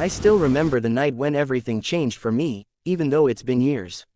I still remember the night when everything changed for me, even though it's been years.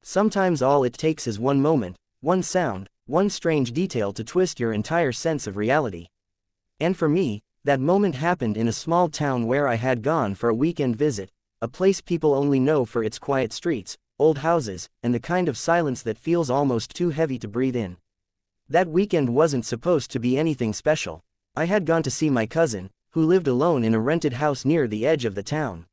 Sometimes all it takes is one moment, one sound, one strange detail to twist your entire sense of reality. And for me, that moment happened in a small town where I had gone for a weekend visit, a place people only know for its quiet streets, old houses, and the kind of silence that feels almost too heavy to breathe in. That weekend wasn't supposed to be anything special. I had gone to see my cousin, who lived alone in a rented house near the edge of the town.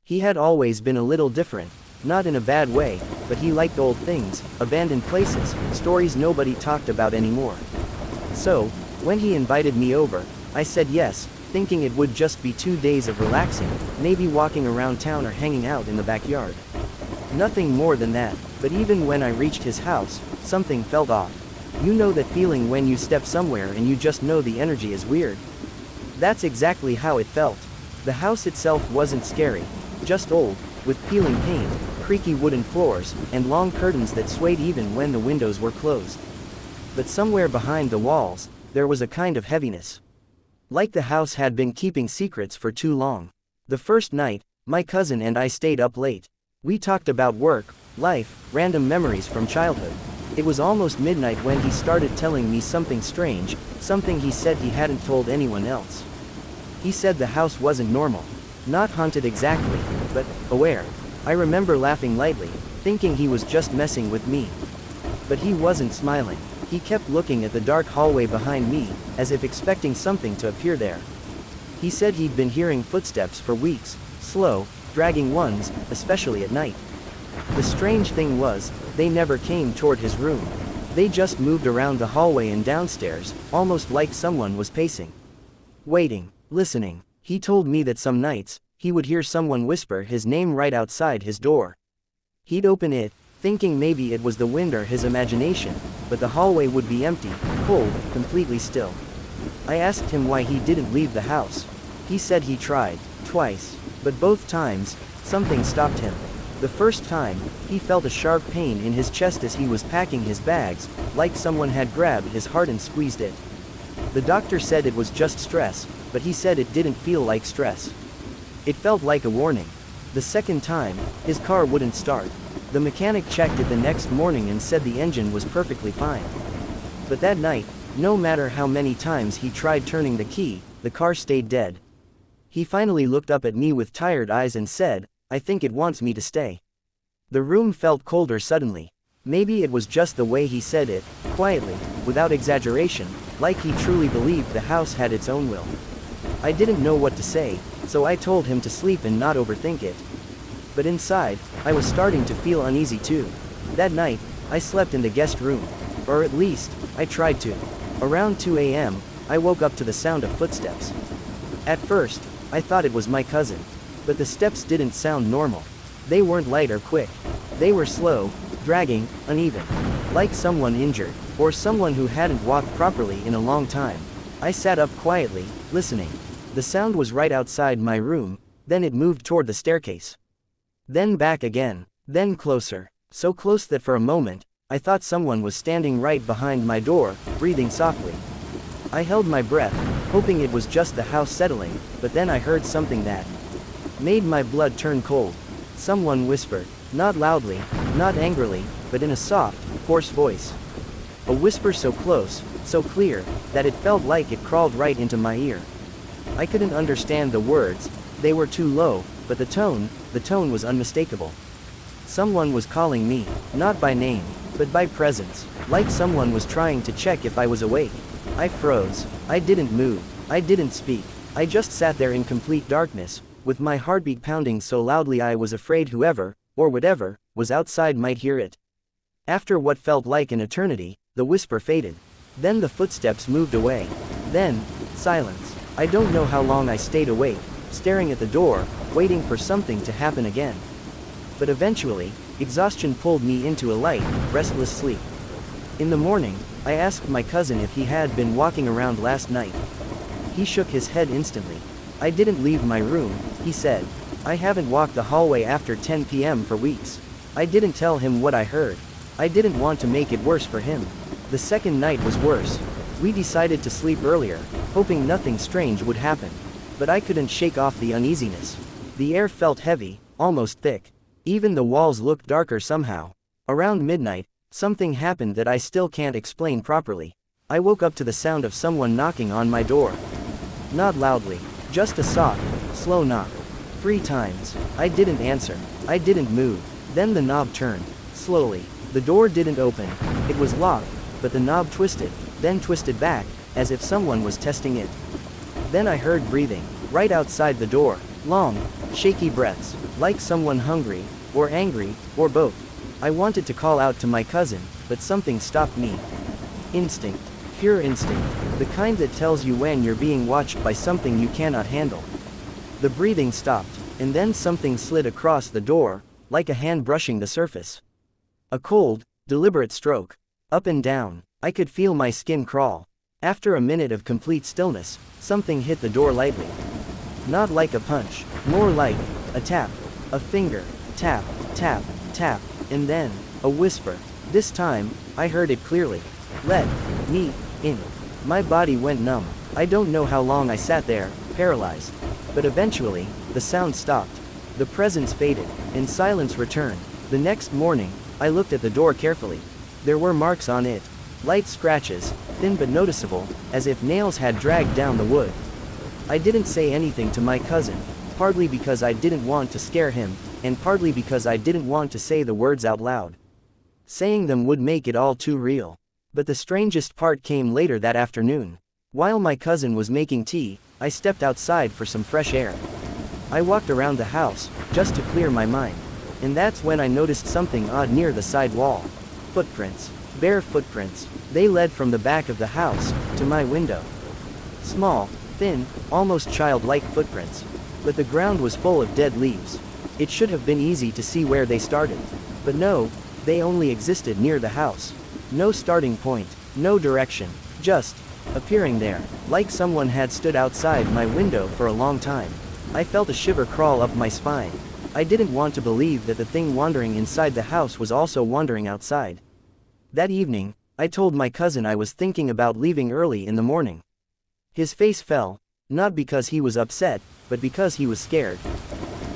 He had always been a little different, not in a bad way, but he liked old things, abandoned places, stories nobody talked about anymore. So, when he invited me over, I said yes, thinking it would just be 2 days of relaxing, maybe walking around town or hanging out in the backyard. Nothing more than that, but even when I reached his house, something felt off. You know that feeling when you step somewhere and you just know the energy is weird? That's exactly how it felt. The house itself wasn't scary, just old, with peeling paint, creaky wooden floors, and long curtains that swayed even when the windows were closed. But somewhere behind the walls, there was a kind of heaviness. Like the house had been keeping secrets for too long. The first night, my cousin and I stayed up late. We talked about work, life, random memories from childhood. It was almost midnight when he started telling me something strange, something he said he hadn't told anyone else. He said the house wasn't normal. Not haunted exactly, but aware. I remember laughing lightly, thinking he was just messing with me. But he wasn't smiling. He kept looking at the dark hallway behind me, as if expecting something to appear there. He said he'd been hearing footsteps for weeks, slow, dragging ones, especially at night. The strange thing was, they never came toward his room. They just moved around the hallway and downstairs, almost like someone was pacing. Waiting, listening. He told me that some nights, he would hear someone whisper his name right outside his door. He'd open it, thinking maybe it was the wind or his imagination, but the hallway would be empty, cold, completely still. I asked him why he didn't leave the house. He said he tried, twice, but both times, something stopped him. The first time, he felt a sharp pain in his chest as he was packing his bags, like someone had grabbed his heart and squeezed it. The doctor said it was just stress, but he said it didn't feel like stress. It felt like a warning. The second time, his car wouldn't start. The mechanic checked it the next morning and said the engine was perfectly fine. But that night, no matter how many times he tried turning the key, the car stayed dead. He finally looked up at me with tired eyes and said, "I think it wants me to stay." The room felt colder suddenly. Maybe it was just the way he said it, quietly, without exaggeration, like he truly believed the house had its own will. I didn't know what to say, so I told him to sleep and not overthink it. But inside, I was starting to feel uneasy too. That night, I slept in the guest room. Or at least, I tried to. Around 2 a.m., I woke up to the sound of footsteps. At first, I thought it was my cousin. But the steps didn't sound normal. They weren't light or quick. They were slow, dragging, uneven. Like someone injured, or someone who hadn't walked properly in a long time. I sat up quietly, listening. The sound was right outside my room, then it moved toward the staircase. Then back again, then closer, so close that for a moment, I thought someone was standing right behind my door, breathing softly. I held my breath, hoping it was just the house settling, but then I heard something that made my blood turn cold. Someone whispered, not loudly, not angrily, but in a soft, hoarse voice. A whisper so close, so clear, that it felt like it crawled right into my ear. I couldn't understand the words, they were too low, but the tone was unmistakable. Someone was calling me, not by name, but by presence, like someone was trying to check if I was awake. I froze. I didn't move. I didn't speak. I just sat there in complete darkness, with my heartbeat pounding so loudly I was afraid whoever, or whatever, was outside might hear it. After what felt like an eternity, the whisper faded. Then the footsteps moved away. Then, silence. I don't know how long I stayed awake, staring at the door, waiting for something to happen again. But eventually, exhaustion pulled me into a light, restless sleep. In the morning, I asked my cousin if he had been walking around last night. He shook his head instantly. "I didn't leave my room," he said. "I haven't walked the hallway after 10 p.m. for weeks." I didn't tell him what I heard. I didn't want to make it worse for him. The second night was worse. We decided to sleep earlier, hoping nothing strange would happen. but I couldn't shake off the uneasiness. The air felt heavy, almost thick. Even the walls looked darker somehow. Around midnight, something happened that I still can't explain properly. I woke up to the sound of someone knocking on my door. Not loudly, just a soft, slow knock. 3 times. I didn't answer. I didn't move. Then the knob turned. Slowly. The door didn't open. It was locked, but the knob twisted, then twisted back, as if someone was testing it. Then I heard breathing, right outside the door. Long, shaky breaths, like someone hungry, or angry, or both. I wanted to call out to my cousin, but something stopped me. Instinct. Pure instinct. The kind that tells you when you're being watched by something you cannot handle. The breathing stopped, and then something slid across the door, like a hand brushing the surface. A cold, deliberate stroke. Up and down. I could feel my skin crawl. After a minute of complete stillness, something hit the door lightly. Not like a punch, more like a tap. A finger. Tap, tap, tap, and then a whisper. This time, I heard it clearly. Let me in. My body went numb. I don't know how long I sat there, paralyzed. But eventually, the sound stopped. The presence faded, and silence returned. The next morning, I looked at the door carefully. There were marks on it. Light scratches, thin but noticeable, as if nails had dragged down the wood. I didn't say anything to my cousin, partly because I didn't want to scare him, and partly because I didn't want to say the words out loud. Saying them would make it all too real. But the strangest part came later that afternoon. While my cousin was making tea, I stepped outside for some fresh air. I walked around the house, just to clear my mind. And that's when I noticed something odd near the side wall. Footprints. Bare footprints. They led from the back of the house, to my window. Small, thin, almost childlike footprints. But the ground was full of dead leaves. It should have been easy to see where they started. But no, they only existed near the house. No starting point, no direction, just appearing there, like someone had stood outside my window for a long time. I felt a shiver crawl up my spine. I didn't want to believe that the thing wandering inside the house was also wandering outside. That evening, I told my cousin I was thinking about leaving early in the morning. His face fell, not because he was upset, but because he was scared.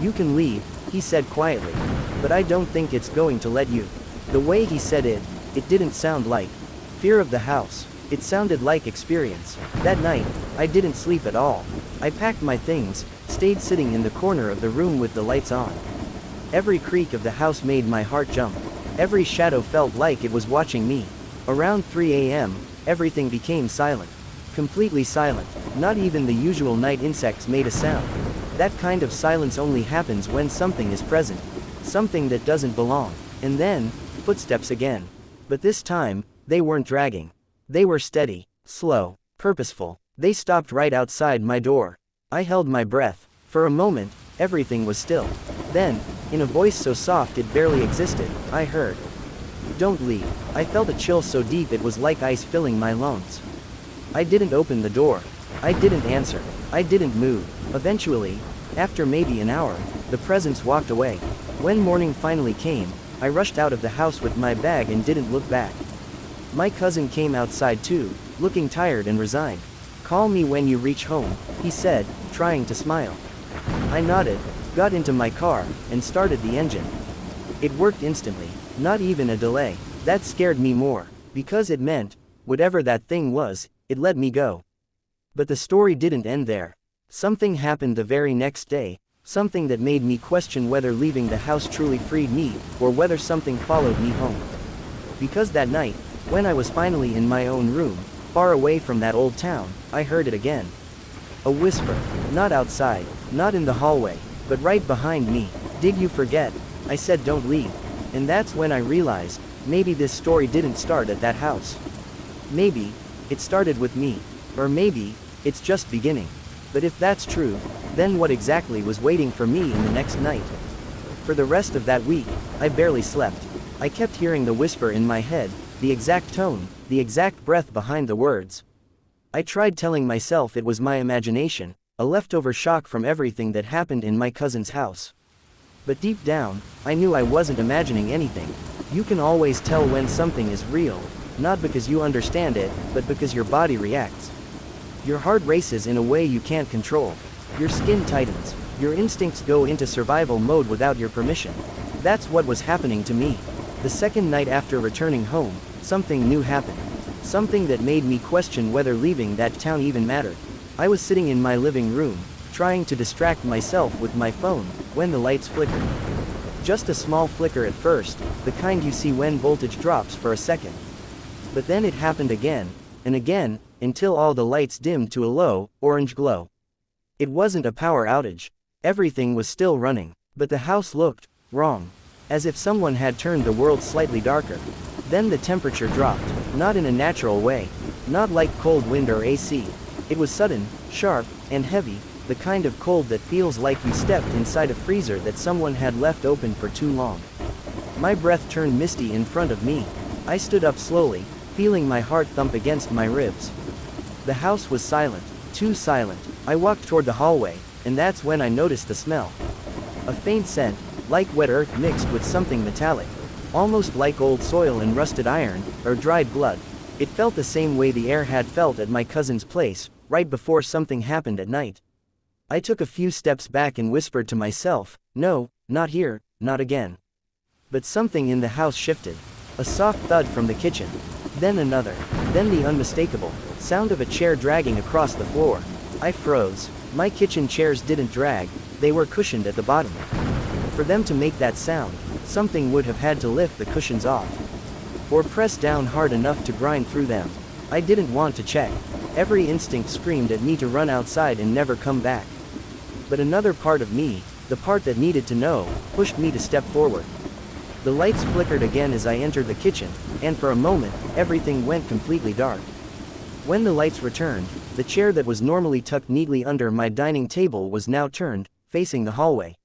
"You can leave," he said quietly, "but I don't think it's going to let you." The way he said it didn't sound like fear of the house. It sounded like experience. That night, I didn't sleep at all. I packed my things, stayed sitting in the corner of the room with the lights on. Every creak of the house made my heart jump. Every shadow felt like it was watching me. Around 3 a.m., everything became silent. Completely silent. Not even the usual night insects made a sound. That kind of silence only happens when something is present. Something that doesn't belong. And then, footsteps again. But this time, they weren't dragging. They were steady, slow, purposeful. They stopped right outside my door. I held my breath. For a moment, everything was still. Then, in a voice so soft it barely existed, I heard, "Don't leave." I felt a chill so deep it was like ice filling my lungs. I didn't open the door. I didn't answer. I didn't move. Eventually, after maybe an hour, the presence walked away. When morning finally came, I rushed out of the house with my bag and didn't look back. My cousin came outside too, looking tired and resigned. "Call me when you reach home," he said, trying to smile. I nodded, got into my car, and started the engine. It worked instantly, not even a delay. That scared me more, because it meant, whatever that thing was, it let me go. But the story didn't end there. Something happened the very next day, something that made me question whether leaving the house truly freed me, or whether something followed me home. Because that night, when I was finally in my own room, far away from that old town, I heard it again. A whisper, not outside, not in the hallway, but right behind me. "Did you forget?" I said, "Don't leave." And that's when I realized, maybe this story didn't start at that house. Maybe, it started with me. Or maybe, it's just beginning. But if that's true, then what exactly was waiting for me in the next night? For the rest of that week, I barely slept. I kept hearing the whisper in my head, the exact tone, the exact breath behind the words. I tried telling myself it was my imagination, a leftover shock from everything that happened in my cousin's house. But deep down, I knew I wasn't imagining anything. You can always tell when something is real, not because you understand it, but because your body reacts. Your heart races in a way you can't control. Your skin tightens. Your instincts go into survival mode without your permission. That's what was happening to me. The second night after returning home, something new happened. Something that made me question whether leaving that town even mattered. I was sitting in my living room, trying to distract myself with my phone, when the lights flickered. Just a small flicker at first, the kind you see when voltage drops for a second. But then it happened again, and again, until all the lights dimmed to a low, orange glow. It wasn't a power outage. Everything was still running, but the house looked wrong. As if someone had turned the world slightly darker. Then the temperature dropped, not in a natural way. Not like cold wind or AC. It was sudden, sharp, and heavy, the kind of cold that feels like you stepped inside a freezer that someone had left open for too long. My breath turned misty in front of me. I stood up slowly, feeling my heart thump against my ribs. The house was silent, too silent. I walked toward the hallway, and that's when I noticed the smell. A faint scent, like wet earth mixed with something metallic. Almost like old soil and rusted iron, or dried blood. It felt the same way the air had felt at my cousin's place, right before something happened at night. I took a few steps back and whispered to myself, no, not here, not again. But something in the house shifted. A soft thud from the kitchen. Then another. Then the unmistakable sound of a chair dragging across the floor. I froze. My kitchen chairs didn't drag, they were cushioned at the bottom. For them to make that sound, something would have had to lift the cushions off. Or press down hard enough to grind through them. I didn't want to check. Every instinct screamed at me to run outside and never come back. But another part of me, the part that needed to know, pushed me to step forward. The lights flickered again as I entered the kitchen, and for a moment, everything went completely dark. When the lights returned, the chair that was normally tucked neatly under my dining table was now turned, facing the hallway.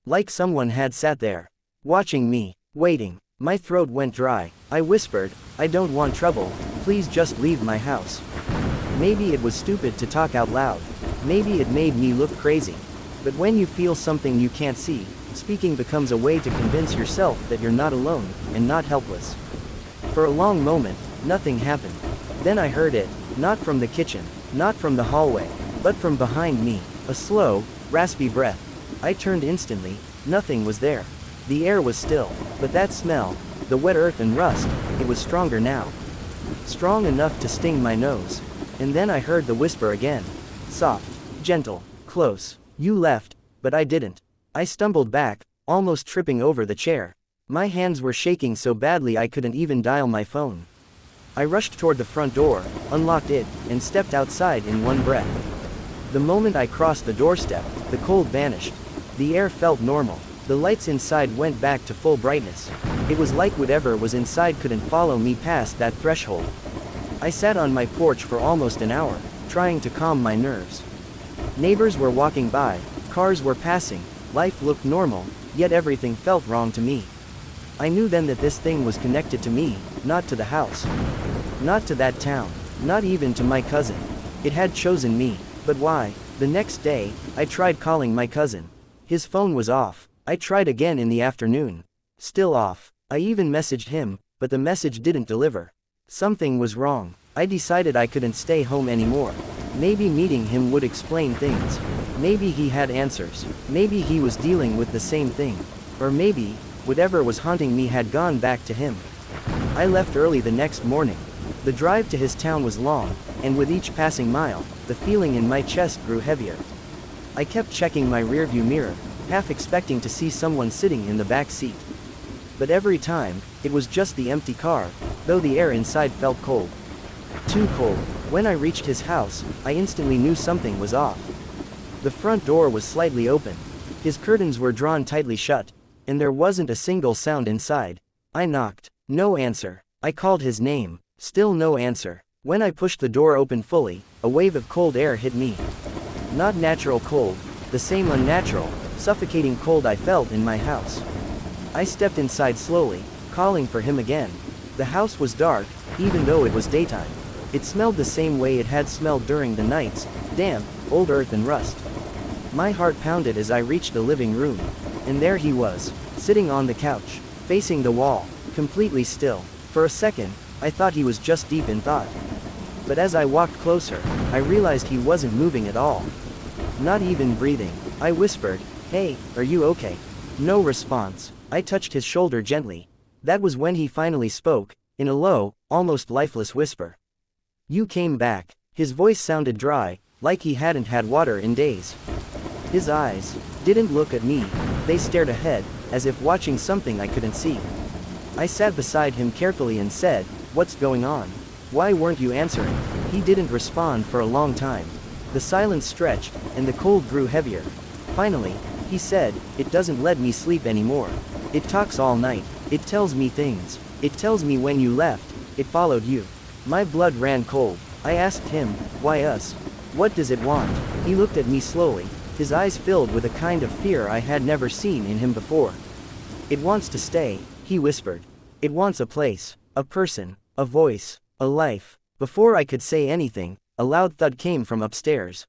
Like someone had sat there, watching me, waiting. My throat went dry. I whispered, I don't want trouble, please just leave my house. Maybe it was stupid to talk out loud. Maybe it made me look crazy. But when you feel something you can't see, speaking becomes a way to convince yourself that you're not alone, and not helpless. For a long moment, nothing happened. Then I heard it, not from the kitchen, not from the hallway, but from behind me, a slow, raspy breath. I turned instantly, nothing was there. The air was still, but that smell, the wet earth and rust, it was stronger now. Strong enough to sting my nose. And then I heard the whisper again. Soft, gentle, close. You left, but I didn't. I stumbled back, almost tripping over the chair. My hands were shaking so badly I couldn't even dial my phone. I rushed toward the front door, unlocked it, and stepped outside in one breath. The moment I crossed the doorstep, the cold vanished. The air felt normal. The lights inside went back to full brightness. It was like whatever was inside couldn't follow me past that threshold. I sat on my porch for almost an hour, trying to calm my nerves. Neighbors were walking by, cars were passing, life looked normal, yet everything felt wrong to me. I knew then that this thing was connected to me, not to the house. Not to that town, not even to my cousin. It had chosen me, but why? The next day, I tried calling my cousin. His phone was off. I tried again in the afternoon. Still off. I even messaged him, but the message didn't deliver. Something was wrong. I decided I couldn't stay home anymore. Maybe meeting him would explain things. Maybe he had answers. Maybe he was dealing with the same thing. Or maybe, whatever was haunting me had gone back to him. I left early the next morning. The drive to his town was long, and with each passing mile, the feeling in my chest grew heavier. I kept checking my rearview mirror, half expecting to see someone sitting in the back seat. But every time, it was just the empty car, though the air inside felt cold. Too cold. When I reached his house, I instantly knew something was off. The front door was slightly open. His curtains were drawn tightly shut, and there wasn't a single sound inside. I knocked. No answer. I called his name. Still no answer. When I pushed the door open fully, a wave of cold air hit me. Not natural cold, the same unnatural, suffocating cold I felt in my house. I stepped inside slowly, calling for him again. The house was dark, even though it was daytime. It smelled the same way it had smelled during the nights, damp, old earth and rust. My heart pounded as I reached the living room. And there he was, sitting on the couch, facing the wall, completely still. For a second, I thought he was just deep in thought. But as I walked closer, I realized he wasn't moving at all. Not even breathing. I whispered, "Hey, are you okay?" No response. I touched his shoulder gently. That was when he finally spoke, in a low, almost lifeless whisper. "You came back." His voice sounded dry, like he hadn't had water in days. His eyes didn't look at me, they stared ahead, as if watching something I couldn't see. I sat beside him carefully and said, "What's going on? Why weren't you answering?" He didn't respond for a long time. The silence stretched, and the cold grew heavier. Finally, he said, "It doesn't let me sleep anymore. It talks all night. It tells me things. It tells me when you left, it followed you." My blood ran cold. I asked him, "Why us? What does it want?" He looked at me slowly, his eyes filled with a kind of fear I had never seen in him before. "It wants to stay," he whispered. "It wants a place, a person, a voice, a life." Before I could say anything, a loud thud came from upstairs.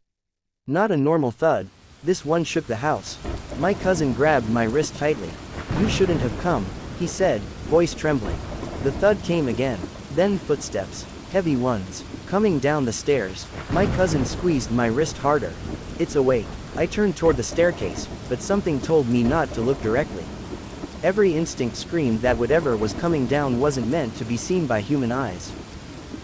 Not a normal thud. This one shook the house. My cousin grabbed my wrist tightly. "You shouldn't have come," he said, voice trembling. The thud came again. Then footsteps, heavy ones, coming down the stairs. My cousin squeezed my wrist harder. "It's awake." I turned toward the staircase, but something told me not to look directly. Every instinct screamed that whatever was coming down wasn't meant to be seen by human eyes.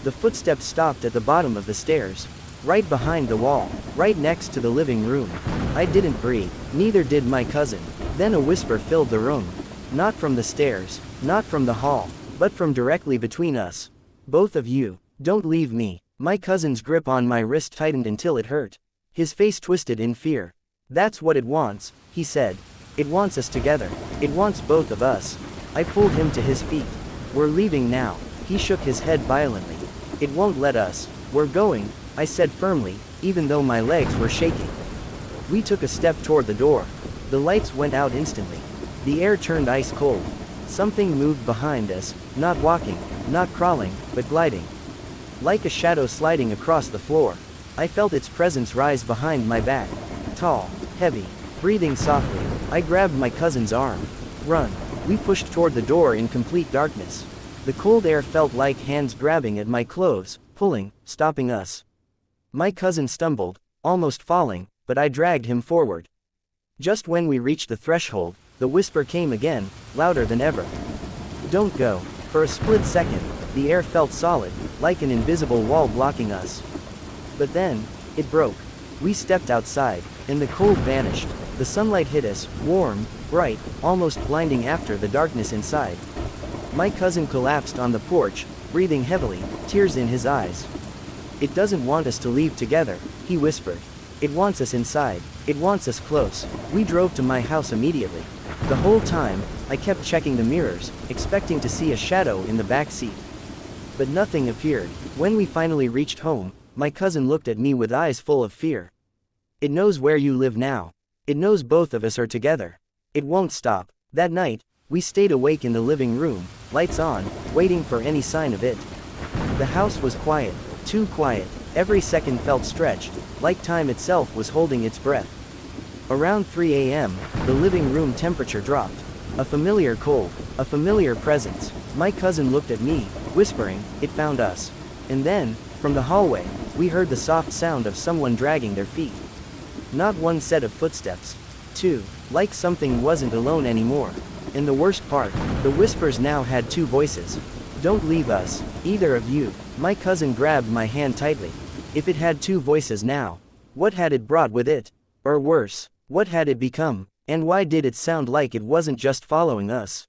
The footsteps stopped at the bottom of the stairs, right behind the wall, right next to the living room. I didn't breathe, neither did my cousin. Then a whisper filled the room. Not from the stairs, not from the hall, but from directly between us. "Both of you, don't leave me." My cousin's grip on my wrist tightened until it hurt. His face twisted in fear. "That's what it wants," he said. "It wants us together. It wants both of us." I pulled him to his feet. "We're leaving now." He shook his head violently. "It won't let us." "We're going," I said firmly, even though my legs were shaking. We took a step toward the door. The lights went out instantly. The air turned ice cold. Something moved behind us, not walking, not crawling, but gliding. Like a shadow sliding across the floor. I felt its presence rise behind my back. Tall, heavy, breathing softly. I grabbed my cousin's arm. "Run." We pushed toward the door in complete darkness. The cold air felt like hands grabbing at my clothes, pulling, stopping us. My cousin stumbled, almost falling, but I dragged him forward. Just when we reached the threshold, the whisper came again, louder than ever. "Don't go." For a split second, the air felt solid, like an invisible wall blocking us. But then, it broke. We stepped outside, and the cold vanished. The sunlight hit us, warm, bright, almost blinding after the darkness inside. My cousin collapsed on the porch, breathing heavily, tears in his eyes. "It doesn't want us to leave together," he whispered. "It wants us inside. It wants us close." We drove to my house immediately. The whole time, I kept checking the mirrors, expecting to see a shadow in the back seat. But nothing appeared. When we finally reached home, my cousin looked at me with eyes full of fear. "It knows where you live now. It knows both of us are together. It won't stop." That night, we stayed awake in the living room, lights on, waiting for any sign of it. The house was quiet, too quiet. Every second felt stretched, like time itself was holding its breath. Around 3 a.m., the living room temperature dropped. A familiar cold, a familiar presence. My cousin looked at me, whispering, "It found us." And then, from the hallway, we heard the soft sound of someone dragging their feet. Not one set of footsteps. Two, like something wasn't alone anymore. And the worst part, the whispers now had two voices. "Don't leave us, either of you." My cousin grabbed my hand tightly. If it had two voices now, what had it brought with it? Or worse, what had it become? And why did it sound like it wasn't just following us?